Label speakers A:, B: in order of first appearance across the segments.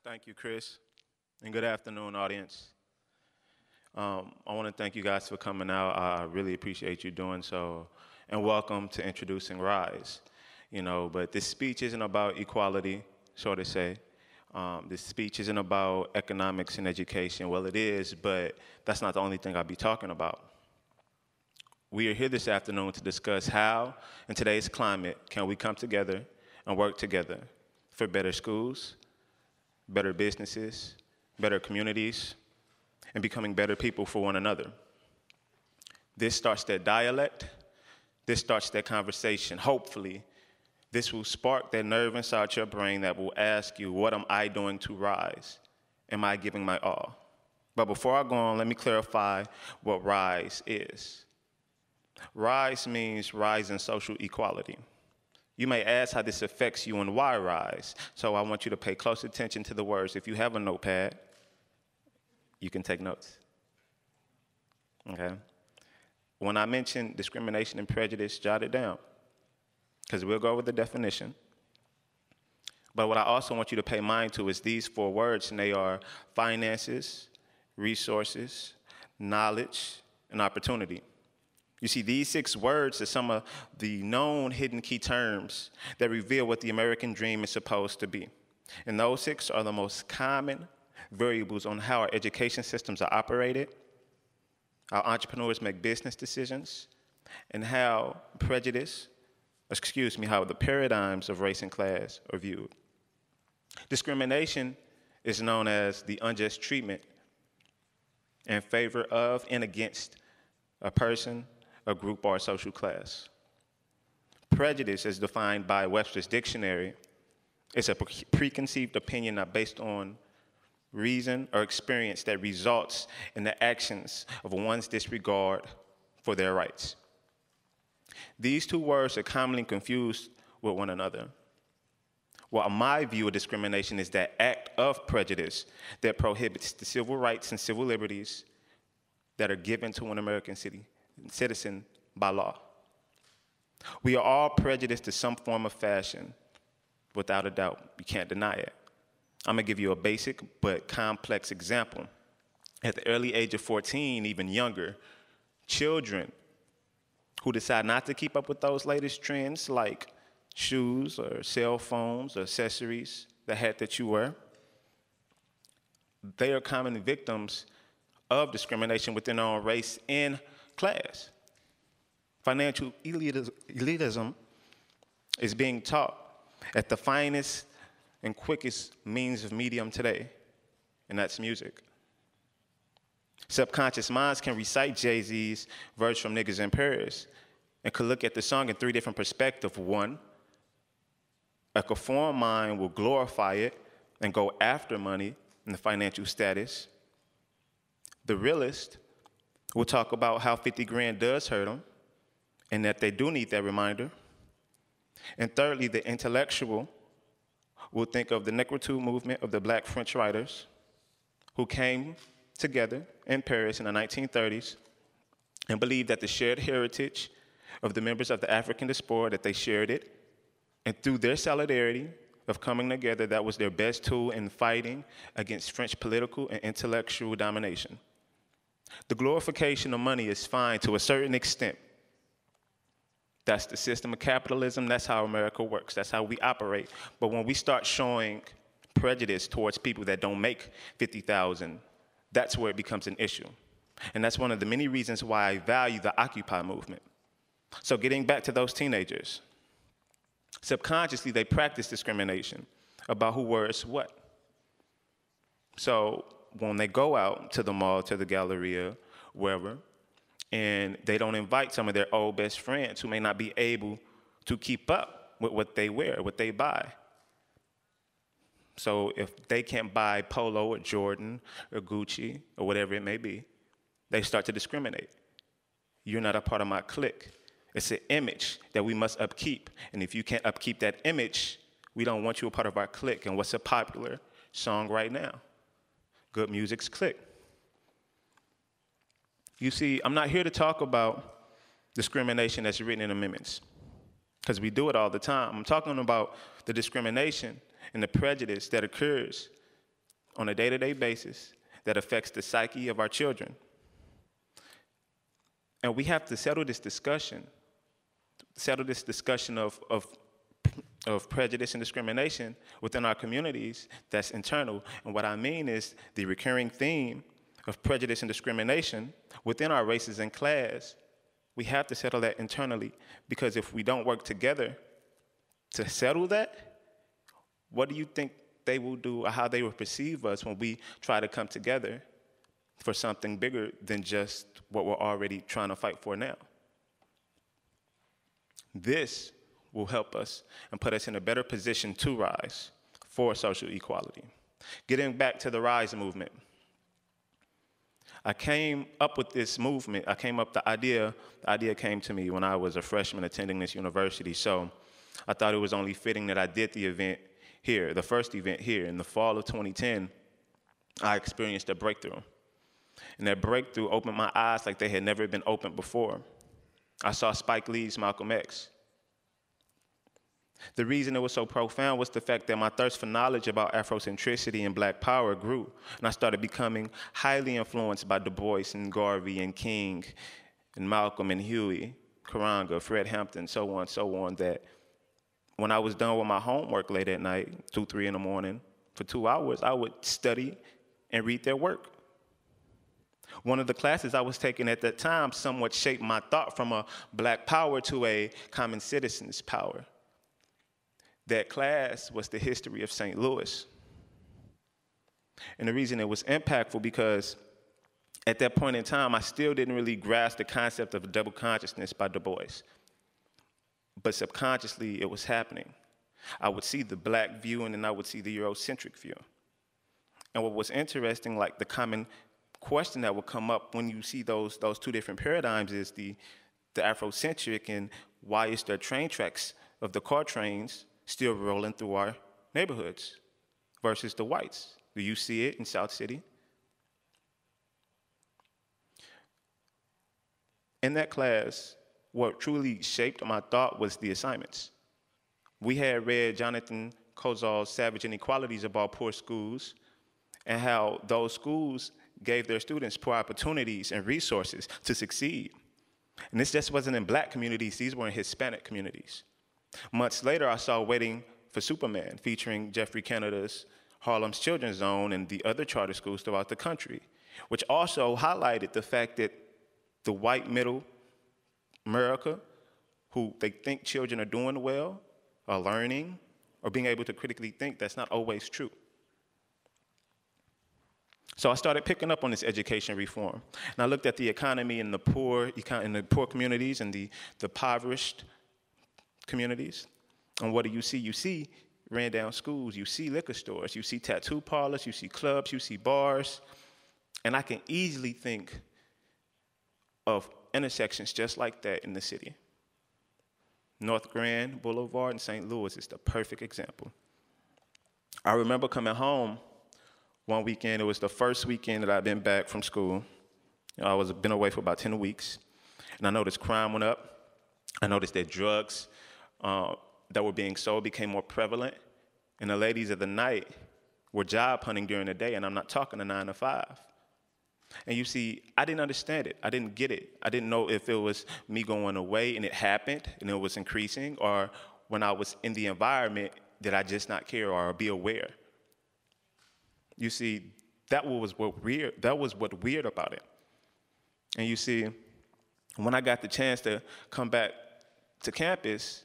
A: Thank you, Chris, and good afternoon, audience. I want to thank you guys for coming out. I really appreciate you doing so, and welcome to Introducing Rise. But this speech isn't about equality, so to say. This speech isn't about economics and education. Well, it is, but that's not the only thing I'll be talking about. We are here this afternoon to discuss how, in today's climate, can we come together and work together for better schools, better businesses, better communities, and becoming better people for one another. This starts that dialect. This starts that conversation. Hopefully, this will spark that nerve inside your brain that will ask you, what am I doing to rise? Am I giving my all? But before I go on, let me clarify what rise is. Rise means rise in social equality. You may ask how this affects you and why rise. So I want you to pay close attention to the words. If you have a notepad, you can take notes. Okay? When I mention discrimination and prejudice, jot it down, because we'll go over the definition. But what I also want you to pay mind to is these four words, and they are finances, resources, knowledge, and opportunity. You see, these 6 words are some of the known hidden key terms that reveal what the American dream is supposed to be. And those 6 are the most common variables on how our education systems are operated, how entrepreneurs make business decisions, and how how the paradigms of race and class are viewed. Discrimination is known as the unjust treatment in favor of and against a person, a group, or a social class. Prejudice, as defined by Webster's dictionary, is a preconceived opinion not based on reason or experience that results in the actions of one's disregard for their rights. These 2 words are commonly confused with one another. Well, my view of discrimination is that act of prejudice that prohibits the civil rights and civil liberties that are given to an American citizen by law. We are all prejudiced to some form of fashion, without a doubt. You can't deny it. I'm going to give you a basic but complex example. At the early age of 14, even younger, children who decide not to keep up with those latest trends like shoes or cell phones or accessories, the hat that you wear, they are common victims of discrimination within their own race and class. Financial elitism is being taught at the finest and quickest means of medium today, and that's music. Subconscious minds can recite Jay-Z's verse from Niggas in Paris and could look at the song in 3 different perspectives. 1, a conformed mind will glorify it and go after money and the financial status. The realist will talk about how 50 grand does hurt them and that they do need that reminder. And thirdly, the intellectual will think of the Negritude movement of the Black French writers who came together in Paris in the 1930s and believed that the shared heritage of the members of the African diaspora, that they shared it, and through their solidarity of coming together, that was their best tool in fighting against French political and intellectual domination. The glorification of money is fine to a certain extent. That's the system of capitalism. That's how America works. That's how we operate. But when we start showing prejudice towards people that don't make $50,000, that's where it becomes an issue. And that's one of the many reasons why I value the Occupy movement. So getting back to those teenagers, subconsciously they practice discrimination about who wears what. So when they go out to the mall, to the Galleria, wherever, and they don't invite some of their old best friends who may not be able to keep up with what they wear, what they buy. So if they can't buy Polo or Jordan or Gucci or whatever it may be, they start to discriminate. You're not a part of my clique. It's an image that we must upkeep. And if you can't upkeep that image, we don't want you a part of our clique. And what's a popular song right now? Good Music's Clique. You see, I'm not here to talk about discrimination that's written in amendments, because we do it all the time. I'm talking about the discrimination and the prejudice that occurs on a day-to-day basis that affects the psyche of our children. And we have to settle this discussion of prejudice and discrimination within our communities that's internal. And what I mean is the recurring theme of prejudice and discrimination within our races and class. We have to settle that internally, because if we don't work together to settle that, what do you think they will do, or how they will perceive us when we try to come together for something bigger than just what we're already trying to fight for now? This will help us and put us in a better position to rise for social equality. Getting back to the RISE movement, I came up with this movement. The idea came to me when I was a freshman attending this university. So I thought it was only fitting that I did the event here, the first event here. In the fall of 2010, I experienced a breakthrough. And that breakthrough opened my eyes like they had never been opened before. I saw Spike Lee's Malcolm X. The reason it was so profound was the fact that my thirst for knowledge about Afrocentricity and Black power grew, and I started becoming highly influenced by Du Bois and Garvey and King and Malcolm and Huey, Karanga, Fred Hampton, so on, that when I was done with my homework late at night, 2, 3 in the morning, for 2 hours, I would study and read their work. One of the classes I was taking at that time somewhat shaped my thought from a Black power to a common citizen's power. That class was the history of St. Louis. And the reason it was impactful because at that point in time, I still didn't really grasp the concept of double consciousness by Du Bois. But subconsciously, it was happening. I would see the Black view, and then I would see the Eurocentric view. And what was interesting, like the common question that would come up when you see those two different paradigms is the Afrocentric, and why is there train tracks of the car trains still rolling through our neighborhoods versus the whites? Do you see it in South City? In that class, what truly shaped my thought was the assignments. We had read Jonathan Kozol's Savage Inequalities about poor schools and how those schools gave their students poor opportunities and resources to succeed. And this just wasn't in Black communities, these were in Hispanic communities. Months later, I saw Waiting for Superman, featuring Jeffrey Canada's Harlem's Children's Zone and the other charter schools throughout the country, which also highlighted the fact that the white middle America, who they think children are doing well, are learning, or being able to critically think, that's not always true. So I started picking up on this education reform. And I looked at the economy in the poor communities and the impoverished communities. And what do you see? You see ran down schools, you see liquor stores, you see tattoo parlors, you see clubs, you see bars. And I can easily think of intersections just like that in the city. North Grand Boulevard in St. Louis is the perfect example. I remember coming home one weekend. It was the first weekend that I'd been back from school. I was been away for about 10 weeks. And I noticed crime went up. I noticed that drugs that were being sold became more prevalent. And the ladies of the night were job hunting during the day, and I'm not talking a 9 to 5. And you see, I didn't understand it. I didn't get it. I didn't know if it was me going away and it happened and it was increasing, or when I was in the environment, did I just not care or be aware? You see, that was what weird about it. And you see, when I got the chance to come back to campus,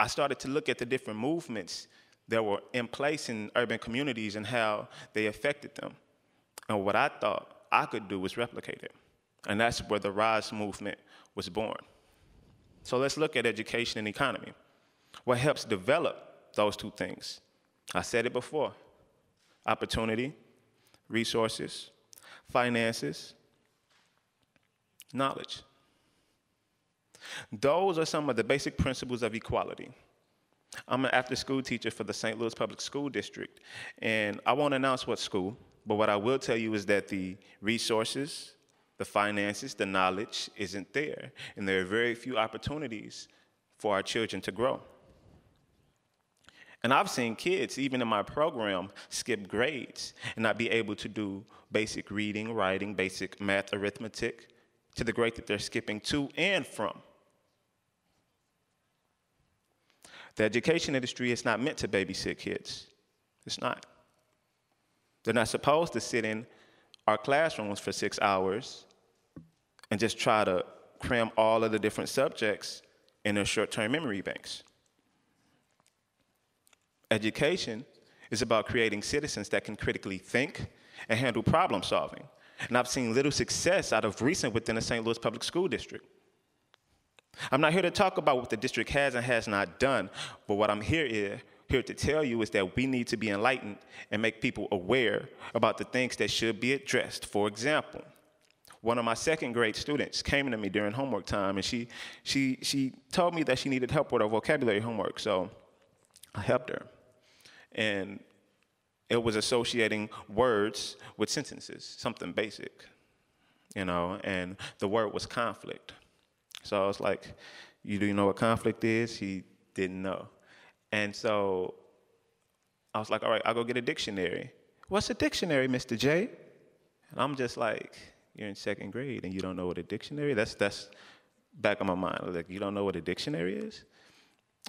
A: I started to look at the different movements that were in place in urban communities and how they affected them. And what I thought I could do was replicate it. And that's where the RISE movement was born. So let's look at education and economy. What helps develop those two things? I said it before: opportunity, resources, finances, knowledge. Those are some of the basic principles of equality. I'm an after-school teacher for the St. Louis Public School District, and I won't announce what school, but what I will tell you is that the resources, the finances, the knowledge isn't there, and there are very few opportunities for our children to grow. And I've seen kids, even in my program, skip grades and not be able to do basic reading, writing, basic math, arithmetic, to the grade that they're skipping to and from. The education industry is not meant to babysit kids. It's not. They're not supposed to sit in our classrooms for 6 hours and just try to cram all of the different subjects in their short-term memory banks. Education is about creating citizens that can critically think and handle problem solving. And I've seen little success out of recent within the St. Louis Public School District. I'm not here to talk about what the district has and has not done, but what I'm here to tell you is that we need to be enlightened and make people aware about the things that should be addressed. For example, one of my second grade students came to me during homework time, and she told me that she needed help with her vocabulary homework, so I helped her. And it was associating words with sentences, something basic, and the word was conflict. So I was like, do you know what conflict is? He didn't know. And so I was like, all right, I'll go get a dictionary. What's a dictionary, Mr. J? And I'm just like, you're in second grade and you don't know what a dictionary is? That's back of my mind. I was like, you don't know what a dictionary is?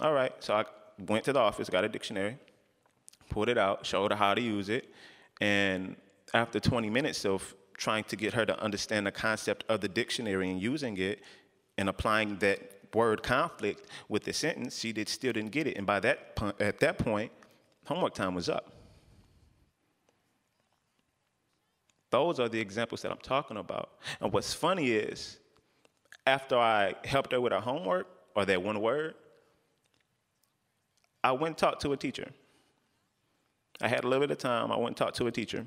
A: All right, so I went to the office, got a dictionary, pulled it out, showed her how to use it, and after 20 minutes of trying to get her to understand the concept of the dictionary and using it and applying that word conflict with the sentence, she still didn't get it. And at that point, homework time was up. Those are the examples that I'm talking about. And what's funny is, after I helped her with her homework, or that one word, I went and talked to a teacher. I had a little bit of time. I went and talked to a teacher.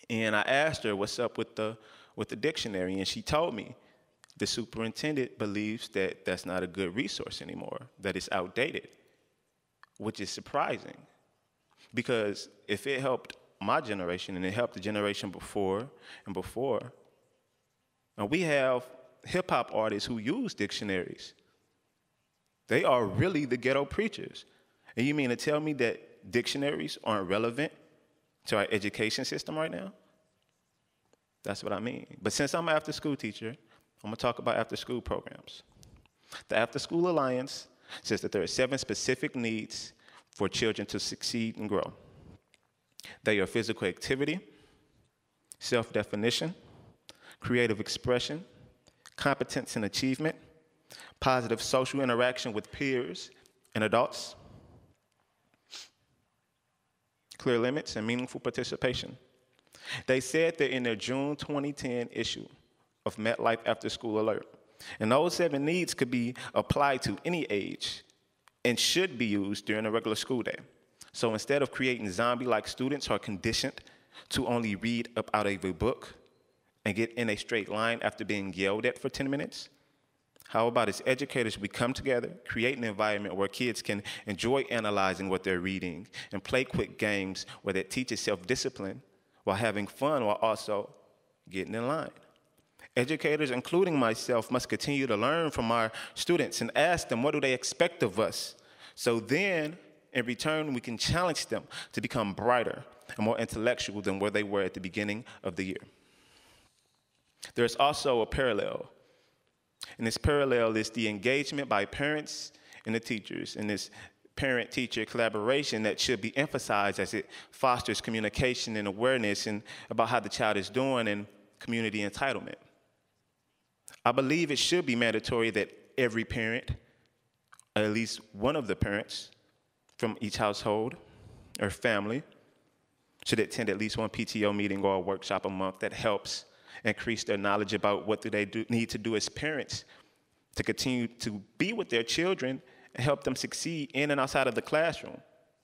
A: And I asked her, what's up with the dictionary? And she told me, the superintendent believes that that's not a good resource anymore, that it's outdated, which is surprising. Because if it helped my generation and it helped the generation before, and we have hip-hop artists who use dictionaries. They are really the ghetto preachers. And you mean to tell me that dictionaries aren't relevant to our education system right now? That's what I mean. But since I'm an after-school teacher, I'm going to talk about after-school programs. The After-School Alliance says that there are 7 specific needs for children to succeed and grow. They are physical activity, self-definition, creative expression, competence and achievement, positive social interaction with peers and adults, clear limits, and meaningful participation. They said that in their June 2010 issue of MetLife After School Alert, and those 7 needs could be applied to any age and should be used during a regular school day. So instead of creating zombie-like students who are conditioned to only read up out of a book and get in a straight line after being yelled at for 10 minutes, how about as educators we come together, create an environment where kids can enjoy analyzing what they're reading and play quick games where that teaches self-discipline while having fun while also getting in line. Educators, including myself, must continue to learn from our students and ask them, what do they expect of us? So then, in return, we can challenge them to become brighter and more intellectual than where they were at the beginning of the year. There's also a parallel. And this parallel is the engagement by parents and the teachers, and this parent-teacher collaboration that should be emphasized as it fosters communication and awareness and about how the child is doing and community entitlement. I believe it should be mandatory that every parent, or at least one of the parents from each household or family, should attend at least one PTO meeting or a workshop a month that helps increase their knowledge about what do they need to do as parents to continue to be with their children and help them succeed in and outside of the classroom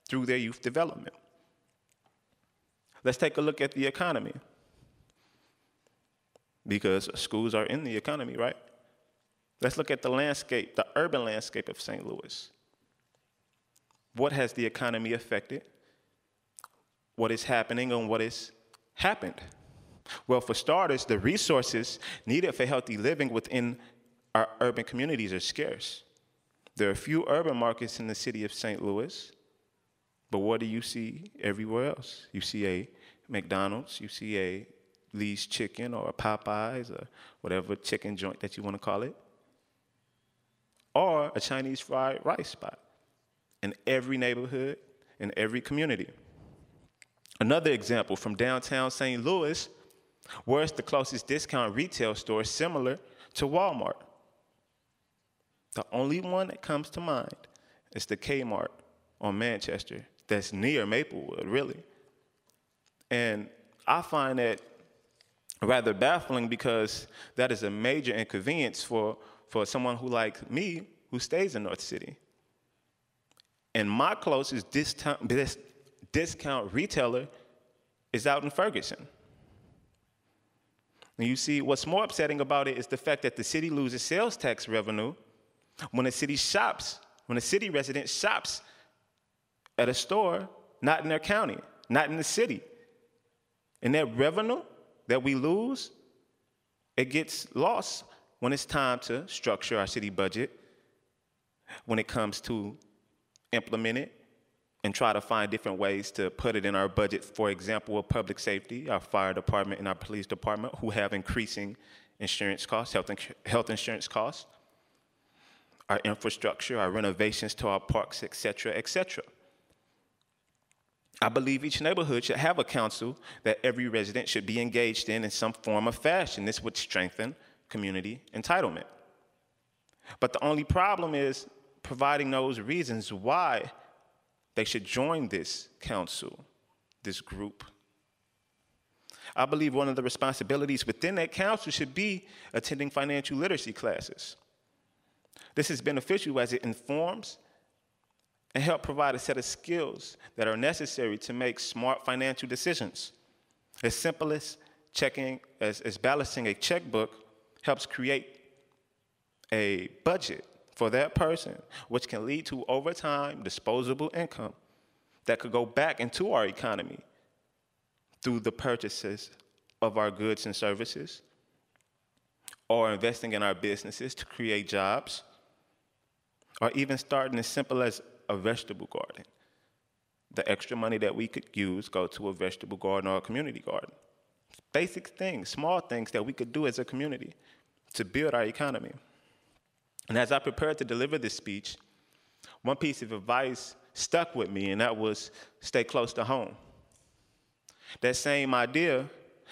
A: through their youth development. Let's take a look at the economy, because schools are in the economy, right? Let's look at the landscape, the urban landscape of St. Louis. What has the economy affected? What is happening and what has happened? Well, for starters, the resources needed for healthy living within our urban communities are scarce. There are few urban markets in the city of St. Louis, But what do you see everywhere else? You see a McDonald's, you see a Lee's Chicken or a Popeyes or whatever chicken joint that you want to call it, or a Chinese fried rice spot in every neighborhood, in every community. Another example from downtown St. Louis, where's the closest discount retail store similar to Walmart? The only one that comes to mind is the Kmart on Manchester that's near Maplewood, really. And I find that rather baffling because that is a major inconvenience for someone who, like me, who stays in North City. And my closest discount retailer is out in Ferguson. And you see, what's more upsetting about it is the fact that the city loses sales tax revenue when a city resident shops at a store not in their county, not in the city. And that revenue that we lose, it gets lost when it's time to structure our city budget, when it comes to implement it and try to find different ways to put it in our budget. For example, of public safety, our fire department and our police department, who have increasing insurance costs, health insurance costs, our infrastructure, our renovations to our parks, et cetera, et cetera. I believe each neighborhood should have a council that every resident should be engaged in some form or fashion. This would strengthen community entitlement. But the only problem is providing those reasons why they should join this council, this group. I believe one of the responsibilities within that council should be attending financial literacy classes. This is beneficial as it informs and help provide a set of skills that are necessary to make smart financial decisions. As simple as balancing a checkbook helps create a budget for that person, which can lead to, over time, disposable income that could go back into our economy through the purchases of our goods and services, or investing in our businesses to create jobs, or even starting as simple as a vegetable garden. The extra money that we could use go to a vegetable garden or a community garden. Basic things, small things that we could do as a community to build our economy. And as I prepared to deliver this speech, one piece of advice stuck with me, and that was stay close to home. That same idea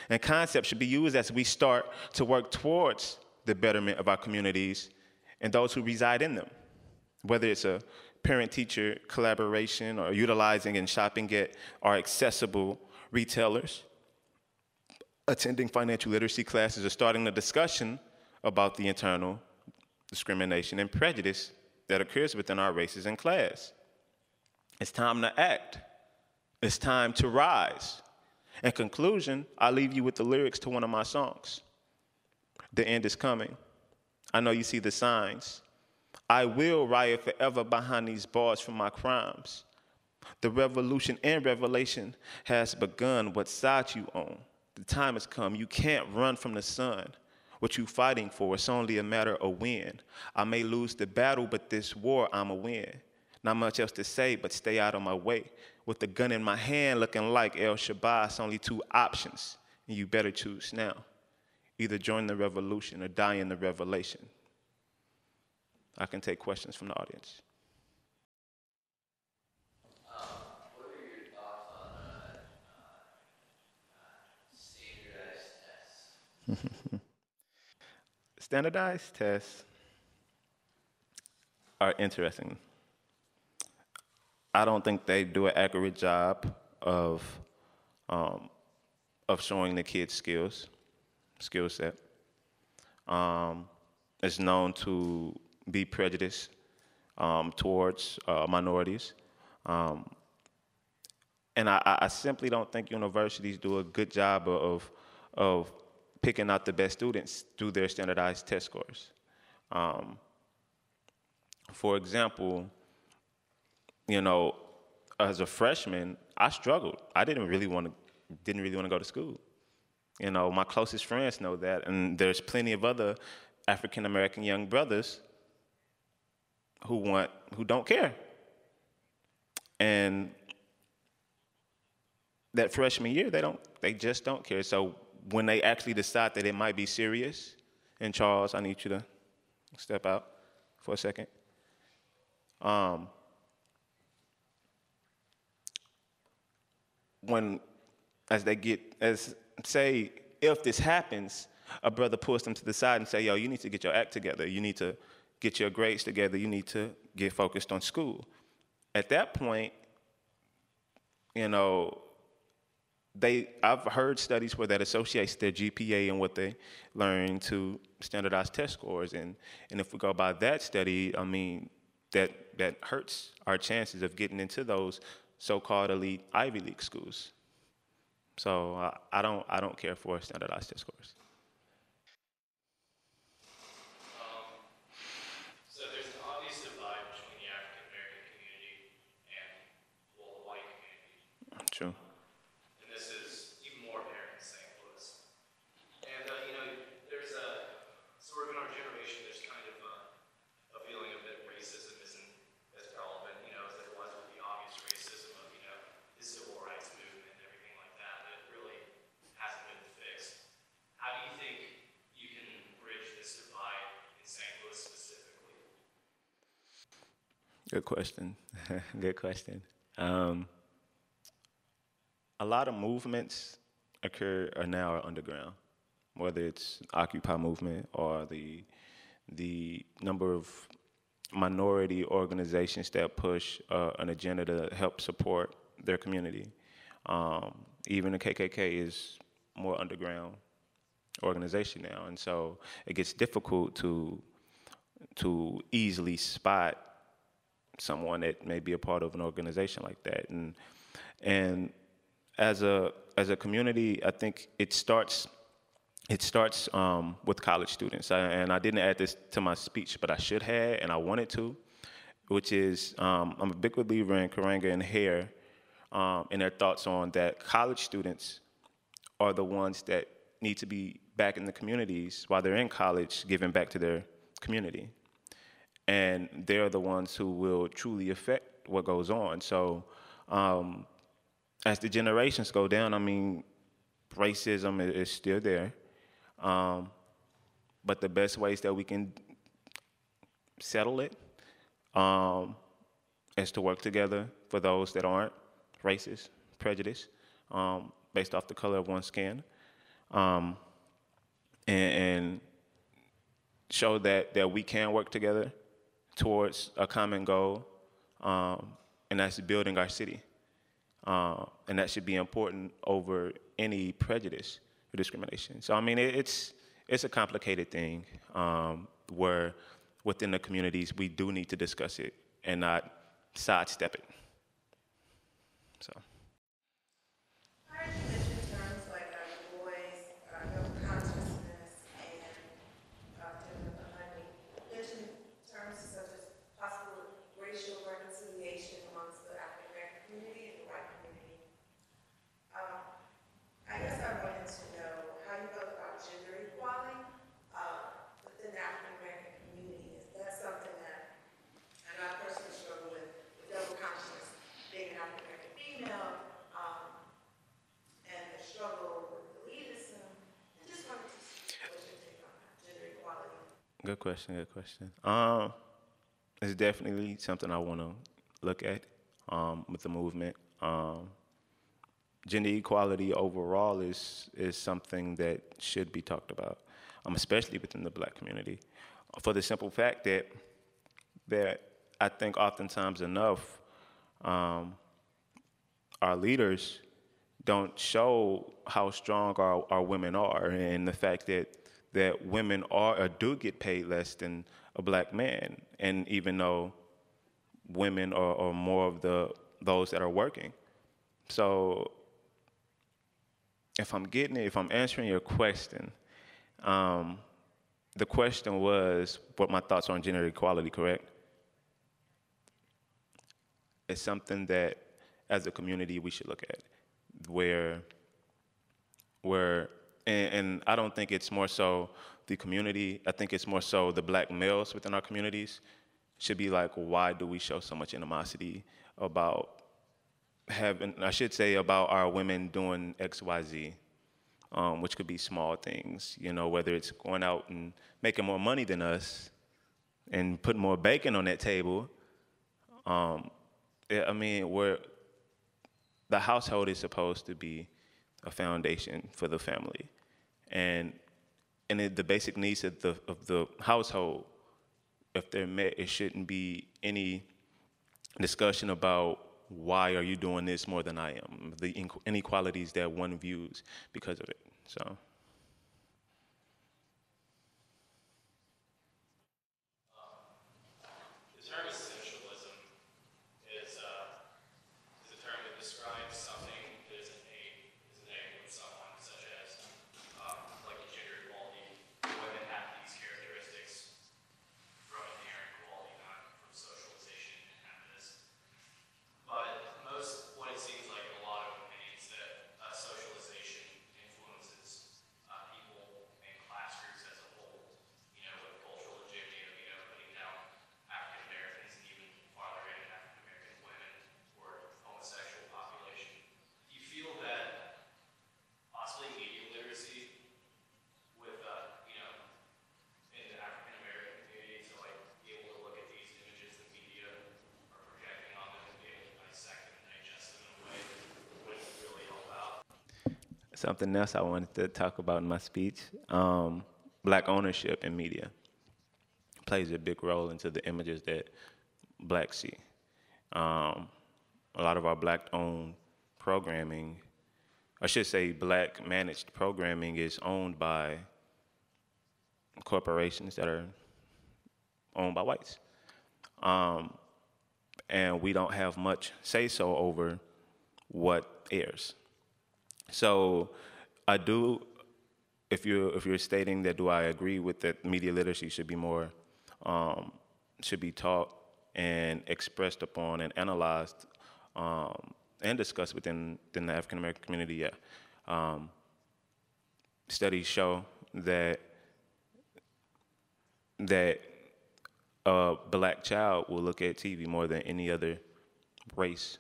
A: and concept should be used as we start to work towards the betterment of our communities and those who reside in them, whether it's a parent-teacher collaboration or utilizing and shopping at our accessible retailers, attending financial literacy classes, or starting a discussion about the internal discrimination and prejudice that occurs within our races and class. It's time to act. It's time to rise. In conclusion, I leave you with the lyrics to one of my songs. The end is coming. I know you see the signs. I will riot forever behind these bars for my crimes. The revolution and revelation has begun. What side you on? The time has come. You can't run from the sun. What you fighting for, it's only a matter of when. I may lose the battle, but this war I'ma win. Not much else to say, but stay out of my way. With the gun in my hand looking like El Shabaab, it's only two options, and you better choose now. Either join the revolution or die in the revelation. I can take questions from the audience.
B: What are your thoughts on standardized tests?
A: Standardized tests are interesting. I don't think they do an accurate job of showing the kids skill set. It's known to be prejudiced towards minorities. And I simply don't think universities do a good job of picking out the best students through their standardized test scores. For example, as a freshman, I struggled. I didn't really want to go to school. My closest friends know that, and there's plenty of other African-American young brothers who don't care. And that freshman year, they just don't care. So when they actually decide that it might be serious, and Charles, I need you to step out for a second. Um, when as they get as say if this happens, a brother pulls them to the side and say, "Yo, you need to get your act together. You need to get your grades together. You need to get focused on school." At that point, you know, I've heard studies where that associates their GPA and what they learn to standardized test scores, and if we go by that study, I mean that hurts our chances of getting into those so-called elite Ivy League schools. So I don't care for standardized test scores.
B: So there's an obvious divide between the African American community and, well, the white community.
A: True.
B: And this is even more apparent in St. Louis. And, there's sort of in our generation, there's kind of a feeling of that racism isn't as relevant, as there was with the obvious racism of, the civil rights movement and everything like that. That really hasn't been fixed. How do you think you can bridge this divide in St. Louis specifically?
A: Good question. Good question. A lot of movements occur or now are underground, whether it's Occupy movement or the number of minority organizations that push an agenda to help support their community. Even the KKK is more underground organization now, and so it gets difficult to easily spot someone that may be a part of an organization like that. And as a community, I think it starts with college students. And I didn't add this to my speech, but I should have, and I wanted to, which is I'm a big believer in Karanga and Hare and their thoughts on that college students are the ones that need to be back in the communities while they're in college, giving back to their community. And they're the ones who will truly affect what goes on. So as the generations go down, I mean, racism is still there. But the best ways that we can settle it is to work together for those that aren't racist, prejudice, based off the color of one's skin, and show that we can work together towards a common goal, and that's building our city. And that should be important over any prejudice or discrimination. So I mean, it's a complicated thing where within the communities we do need to discuss it and not sidestep it. So.
C: How did you mention terms like voice, consciousness, and the honey? Mention terms such as possible racial reconciliation amongst the African American community and the white community. I guess I wanted to know how you felt about gender equality within the African American community. Is that something that, and I personally struggle with double consciousness, being an African American female, and the struggle with elitism. I just wanted to see what your take on that, gender equality.
A: Good question. Good question. It's definitely something I want to look at with the movement. Gender equality overall is something that should be talked about, especially within the Black community, for the simple fact that I think oftentimes enough our leaders don't show how strong our women are, and the fact that women are or do get paid less than a Black man, and even though women are more of those that are working. So if I'm answering your question, the question was what my thoughts on gender equality, correct? It's something that as a community we should look at, where and I don't think it's more so the community, I think it's more so the Black males within our communities should be like, why do we show so much animosity about having, I should say, about our women doing X, Y, Z, which could be small things, you know, whether it's going out and making more money than us and putting more bacon on that table. I mean, the household is supposed to be a foundation for the family, and the basic needs of the household, if they're met, it shouldn't be any discussion about why are you doing this more than I am, the inequalities that one views because of it. So.
B: The term essentialism is, is a term that describes something that is innate with someone, such as like the gender equality. Women have these characteristics from inherent equality, not from socialization and happiness. But what it seems like in a lot of opinions, that socialization influences people and class groups as a whole, you know, with cultural hegemony of, you know, putting down African Americans and even farther in African American women or homosexual population. Do you feel that possibly media literacy with, you know, in the African American community to like be able to look at these images the media are projecting on them and be able to dissect them and digest them in a way that would really help out?
A: Something else I wanted to talk about in my speech, black ownership in media plays a big role into the images that blacks see. A lot of our black-owned programming, I should say black-managed programming, is owned by corporations that are owned by whites. And we don't have much say-so over what airs. So I do, if you're stating that, do I agree with that media literacy should be more, should be taught and expressed upon and analyzed and discussed within the African American community? Yeah. Studies show that a black child will look at TV more than any other race,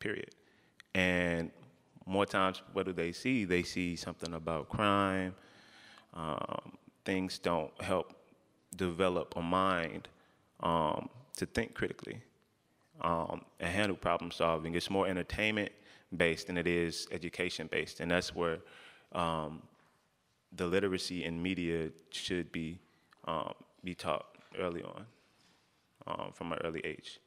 A: period. And more times, what do they see? They see something about crime. Things don't help develop a mind to think critically and handle problem solving. It's more entertainment based than it is education based, and that's where the literacy in media should be taught early on, from an early age.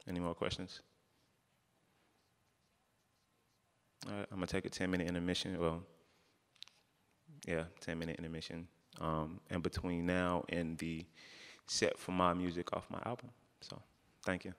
A: Any more questions? All right, I'm gonna take a 10-minute intermission. Well, yeah, 10-minute intermission in between now and the set for my music off my album. So, thank you.